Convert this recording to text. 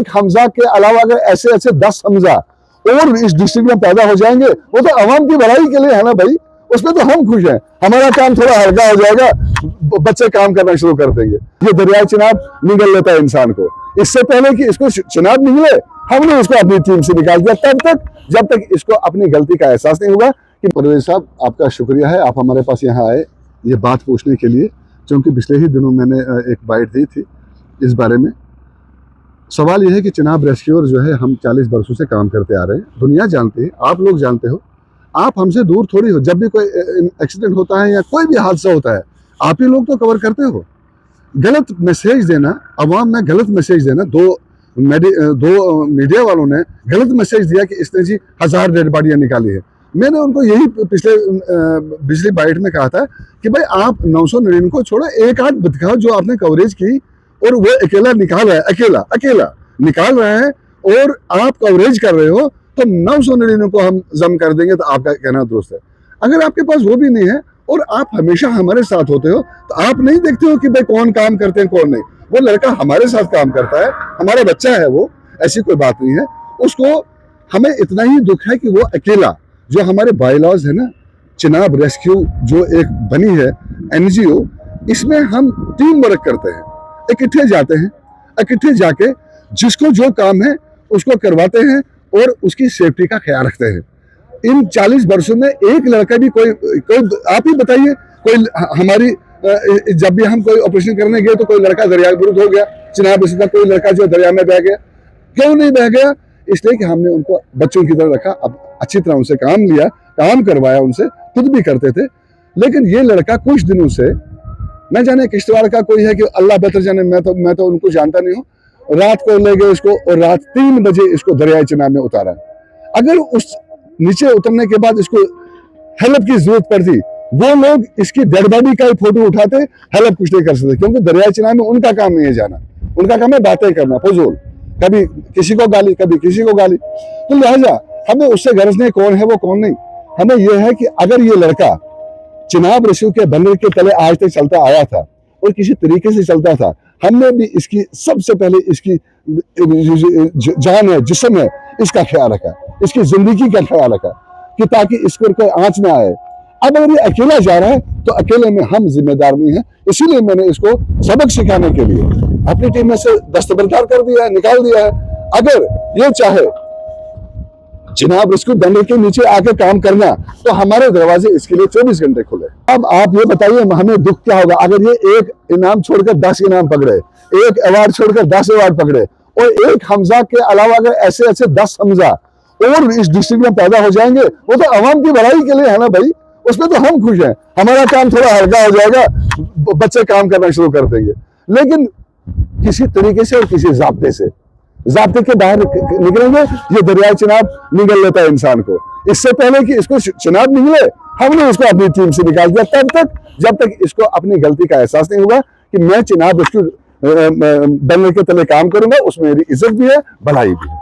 एक हमजा के अलावा अगर ऐसे ऐसे 10 हमजा और इस डिस्ट्रिक्ट में पैदा हो जाएंगे, वो तो अवाम की भलाई के लिए है ना भाई, उसमें तो हम खुश हैं। हमारा काम थोड़ा हल्का हो जाएगा, बच्चे काम करना शुरू कर देंगे। ये दरियाई चिनाब निगल लेता है इंसान को। इससे पहले कि इसको चिनाब निकले, हमने इसको अपनी टीम से निकाल दिया, तब तक जब तक इसको अपनी गलती का एहसास नहीं होगा। कि परवेज साहब, आपका शुक्रिया है, आप हमारे पास यहाँ आए ये बात पूछने के लिए, क्योंकि पिछले ही दिनों मैंने एक बाइट दी थी इस बारे में। सवाल यह है कि चिनाब रेस्क्यूअर जो है, हम 40 बरसों से काम करते आ रहे हैं, दुनिया जानती है, आप लोग जानते हो, आप हमसे दूर थोड़ी हो। जब भी कोई एक्सीडेंट होता है या कोई भी हादसा होता है, आप ही लोग तो कवर करते हो। गलत मैसेज देना, अवाम में गलत मैसेज देना, दो मीडिया वालों ने गलत मैसेज दिया कि इसने जी 1000 डेड बॉडियाँ निकाली है। मैंने उनको यही पिछली बाइट में कहा था कि भाई आप 999 को छोड़ो, एक आध दिखाओ जो आपने कवरेज की, और वो अकेला निकाल रहा है, अकेला निकाल रहा है, और आप कवरेज कर रहे हो, तो 999 को हम जम कर देंगे, तो आपका कहना दुरुस्त है। अगर आपके पास वो भी नहीं है और आप हमेशा हमारे साथ होते हो, तो आप नहीं देखते हो कि भाई कौन काम करते हैं कौन नहीं। वो लड़का हमारे साथ काम करता है, हमारा बच्चा है वो, ऐसी कोई बात नहीं है। उसको हमें इतना ही दुख है कि वो अकेला, जो हमारे बायलॉज है ना, चिनाब रेस्क्यू जो एक बनी है NGO, इसमें हम टीम वर्क करते हैं, इकट्ठे जाते हैं, इकट्ठे जाके जिसको जो काम है उसको करवाते हैं और उसकी सेफ्टी का ख्याल रखते हैं। इन 40 वर्षों में एक लड़का भी कोई आप ही बताइए, कोई हमारी जब भी हम कोई ऑपरेशन करने गए तो कोई लड़का दरिया गुरुद हो गया, चिनाब रेस्क्यू का कोई लड़का जो दरिया में बह गया, क्यों नहीं बह गया? इसलिए कि हमने उनको बच्चों की तरह रखा, अब अच्छी तरह उनसे काम लिया, काम करवाया, उनसे खुद भी करते थे। लेकिन ये लड़का कुछ दिनों से, न जाने किश्तवाड़ का कोई है कि अल्लाह बेहतर जाने, मैं तो उनको जानता नहीं हूँ, रात को ले गए इसको और रात 3 बजे इसको दरियाई चिनाब में उतारा। अगर उस नीचे उतरने के बाद इसको हेल्प की जरूरत पड़ती, वो लोग इसकी डेड बॉडी का फोटो उठाते, हेल्प कुछ नहीं कर सकते, क्योंकि दरियाई चिनाब में उनका काम नहीं है जाना, उनका काम है बातें करना, फजूल, कभी किसी को गाली, कभी किसी को गाली। तो लिहाजा हमें उससे गरज नहीं कौन है वो कौन नहीं। हमें यह है कि अगर ये लड़का चिनाब रेस्क्यू के बनने के तले आज तक चलता आया था और किसी तरीके से चलता था, हमने भी इसकी सबसे पहले इसकी जान है, जिस्म है, इसका ख्याल रखा, इसकी जिंदगी का ख्याल रखा कि ताकि इस पर कोई आंच ना आए। अब अगर ये अकेला जा रहा है तो अकेले में हम जिम्मेदार नहीं है, इसीलिए मैंने इसको सबक सिखाने के लिए अपनी टीम में से दस्तबरदार कर दिया है, निकाल दिया है। अगर ये चाहे चिनाब रेस्क्यू बैनर के नीचे आके काम करना, तो हमारे दरवाजे इसके लिए 24 घंटे खुले। अब आप ये बताइए हमें दुख क्या होगा अगर ये एक इनाम छोड़कर 10 इनाम पकड़े, एक अवार्ड छोड़कर 10 अवार्ड पकड़े, और एक हमजा के अलावा अगर ऐसे ऐसे 10 हमजा और इस डिस्ट्रिक्ट में पैदा हो जाएंगे, वो तो अवाम की भलाई के लिए है ना भाई, उसमें तो हम खुश हैं। हमारा काम थोड़ा हल्का हो जाएगा, बच्चे काम करना शुरू कर देंगे। लेकिन किसी तरीके से और किसी जाब्ते के बाहर निकलेंगे, ये दरियाई चिनाब निगल लेता है इंसान को। इससे पहले कि इसको चिनाब निकले, हमने इसको अपनी टीम से निकाल दिया, तब तक जब तक इसको अपनी गलती का एहसास नहीं होगा कि मैं चिनाब रेस्क्यू बनने के तले काम करूंगा, उसमें मेरी इज्जत भी है, भलाई भी है।